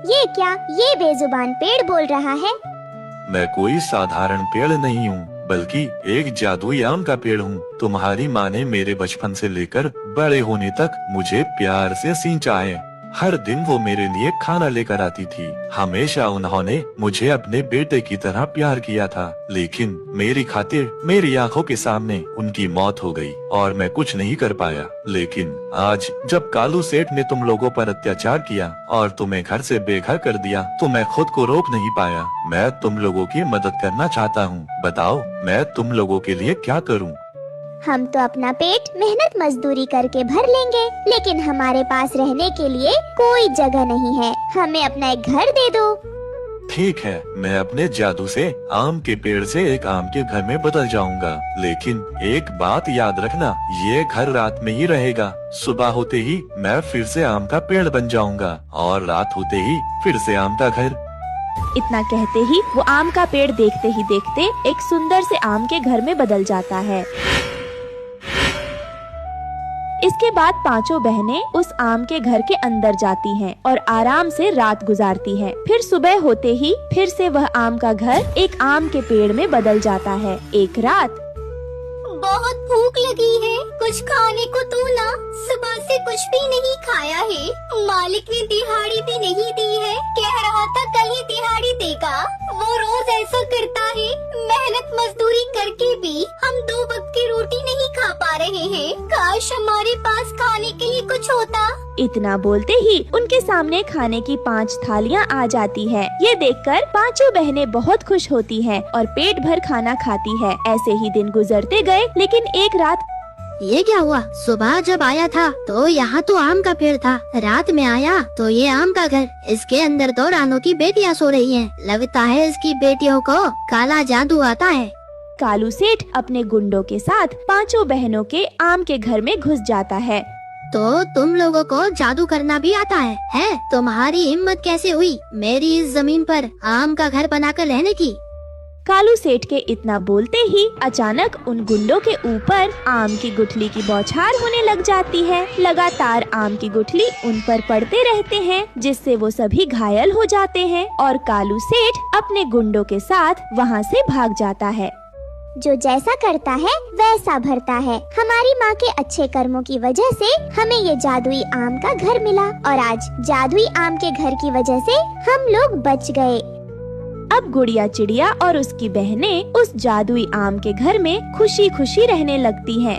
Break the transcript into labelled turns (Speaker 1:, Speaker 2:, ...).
Speaker 1: ये क्या? ये बेजुबान पेड़ बोल रहा है।
Speaker 2: मैं कोई साधारण पेड़ नहीं हूँ, बल्कि एक जादुई आम का पेड़ हूँ। तुम्हारी माँ ने मेरे बचपन से लेकर बड़े होने तक मुझे प्यार से सींचा है। हर दिन वो मेरे लिए खाना लेकर आती थी। हमेशा उन्होंने मुझे अपने बेटे की तरह प्यार किया था, लेकिन मेरी खातिर मेरी आंखों के सामने उनकी मौत हो गई और मैं कुछ नहीं कर पाया। लेकिन आज जब कालू सेठ ने तुम लोगों पर अत्याचार किया और तुम्हें घर से बेघर कर दिया, तो मैं खुद को रोक नहीं पाया। मैं तुम लोगों की मदद करना चाहता हूँ। बताओ, मैं तुम लोगों के लिए क्या करूँ?
Speaker 1: हम तो अपना पेट मेहनत मजदूरी करके भर लेंगे, लेकिन हमारे पास रहने के लिए कोई जगह नहीं है। हमें अपना एक घर दे दो।
Speaker 2: ठीक है, मैं अपने जादू से आम के पेड़ से एक आम के घर में बदल जाऊंगा। लेकिन एक बात याद रखना, ये घर रात में ही रहेगा। सुबह होते ही मैं फिर से आम का पेड़ बन जाऊंगा और रात होते ही फिर से आम का घर।
Speaker 3: इतना कहते ही वो आम का पेड़ देखते ही देखते एक सुंदर से आम के घर में बदल जाता है। इसके बाद पांचों बहनें उस आम के घर के अंदर जाती हैं और आराम से रात गुजारती हैं। फिर सुबह होते ही फिर से वह आम का घर एक आम के पेड़ में बदल जाता है। एक रात,
Speaker 4: बहुत भूख लगी है, कुछ खाने को दो ना। सुबह से कुछ भी नहीं खाया है। मालिक ने दिहाड़ी भी नहीं दी है। कह रहा था कल ही दिहाड़ी देगा। वो रोज ऐसा करता है। मेहनत मजदूरी करके भी हम 2 वक्त की रोटी नहीं खा पा रहे हैं। काश हमारे पास खाने के लिए कुछ होता।
Speaker 3: इतना बोलते ही उनके सामने खाने की 5 थालियां आ जाती है। ये देखकर पांचों बहनें बहुत खुश होती हैं और पेट भर खाना खाती है। ऐसे ही दिन गुजरते गए, लेकिन एक रात,
Speaker 4: ये क्या हुआ? सुबह जब आया था तो यहाँ तो आम का पेड़ था, रात में आया तो ये आम का घर। इसके अंदर तो रानों की बेटियाँ सो रही हैं। लगता है इसकी बेटियों को काला जादू आता है।
Speaker 3: कालू सेठ अपने गुंडों के साथ पांचों बहनों के आम के घर में घुस जाता है।
Speaker 4: तो तुम लोगों को जादू करना भी आता है? तुम्हारी हिम्मत कैसे हुई मेरी इस जमीन पर आम का घर बनाकर रहने की?
Speaker 3: कालू सेठ के इतना बोलते ही अचानक उन गुंडों के ऊपर आम की गुठली की बौछार होने लग जाती है। लगातार आम की गुठली उन पर पड़ते रहते हैं, जिससे वो सभी घायल हो जाते हैं और कालू सेठ अपने गुंडों के साथ वहाँ से भाग जाता है।
Speaker 1: जो जैसा करता है वैसा भरता है। हमारी माँ के अच्छे कर्मों की वजह से हमें ये जादुई आम का घर मिला और आज जादुई आम के घर की वजह से हम लोग बच गए।
Speaker 3: अब गुड़िया चिड़िया और उसकी बहनें उस जादुई आम के घर में खुशी खुशी रहने लगती हैं।